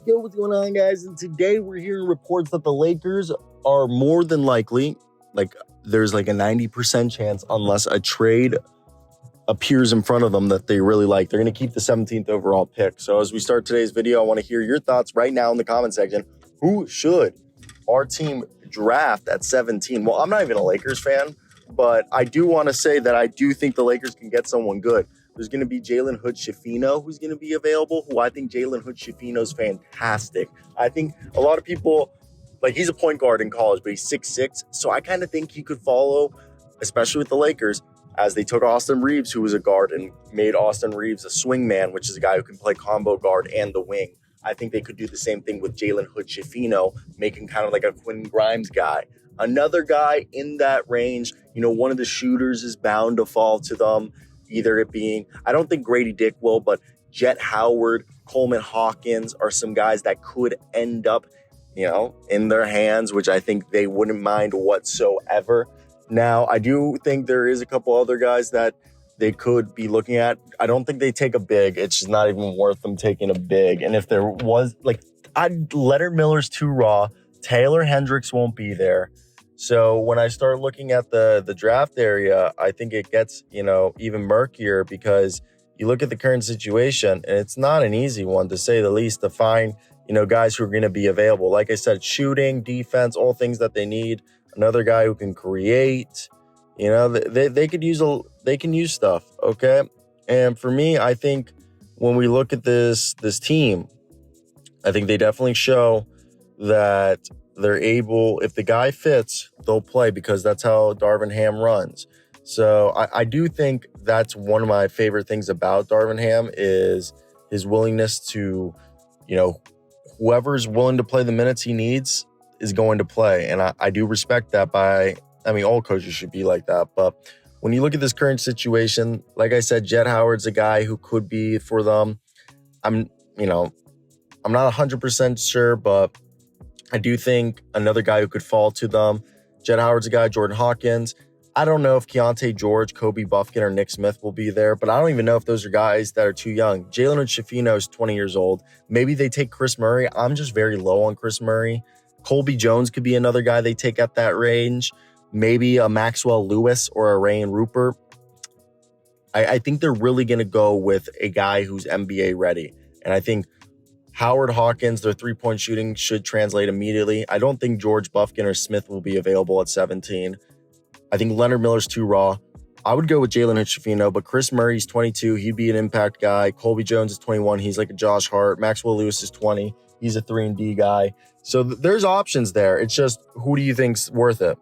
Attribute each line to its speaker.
Speaker 1: Yo, what's going on, guys? And today we're hearing reports that the Lakers are more than likely, there's like a 90% chance, unless a trade appears in front of them that they really like, they're going to keep the 17th overall pick. So as we start today's video, I want to hear your thoughts right now in the comment section. Who should our team draft at 17? Well, I'm not even a Lakers fan, but I do want to say that I do think the Lakers can get someone good. There's going to be Jalen Hood-Schifino who's going to be available, who I think Jalen Hood-Schifino is fantastic. I think a lot of people, he's a point guard in college, but he's 6'6", so I kind of think he could follow, especially with the Lakers, as they took Austin Reeves, who was a guard, and made Austin Reeves a swing man, which is a guy who can play combo guard and the wing. I think they could do the same thing with Jalen Hood-Schifino, making kind of like a Quentin Grimes guy. Another guy in that range, one of the shooters is bound to fall to them. Either it being, I don't think Grady Dick will, but Jet Howard, Coleman Hawkins are some guys that could end up, in their hands, which I think they wouldn't mind whatsoever. Now, I do think there is a couple other guys that they could be looking at. I don't think they take a big. It's just not even worth them taking a big. And if there was, Leonard Miller's too raw. Taylor Hendricks won't be there. So when I start looking at the draft area, I think it gets, even murkier, because you look at the current situation, and it's not an easy one, to say the least, to find, guys who are going to be available. Like I said, shooting, defense, all things that they need. Another guy who can create, they could use they can use stuff. Okay. And for me, I think when we look at this team, I think they definitely show that they're able, if the guy fits, they'll play, because that's how Darvin Ham runs. So I do think that's one of my favorite things about Darvin Ham, is his willingness to, whoever's willing to play the minutes he needs is going to play. And I do respect that all coaches should be like that. But when you look at this current situation, like I said, Jet Howard's a guy who could be for them. I'm not 100% sure, but I do think another guy who could fall to them, Jet Howard's a guy, Jordan Hawkins. I don't know if Keontae George, Kobe Buffkin, or Nick Smith will be there, but I don't even know if those are guys that are too young. Jalen Hood-Schifino is 20 years old. Maybe they take Chris Murray. I'm just very low on Chris Murray. Colby Jones could be another guy they take at that range. Maybe a Maxwell Lewis or a Rayan Rupert. I think they're really going to go with a guy who's NBA ready. And I think Howard, Hawkins, their three-point shooting should translate immediately. I don't think George, Buffkin, or Smith will be available at 17. I think Leonard Miller's too raw. I would go with Jalen Hood-Schifino, but Chris Murray's 22. He'd be an impact guy. Colby Jones is 21. He's like a Josh Hart. Maxwell Lewis is 20. He's a 3-and-D guy. So there's options there. It's just, who do you think's worth it?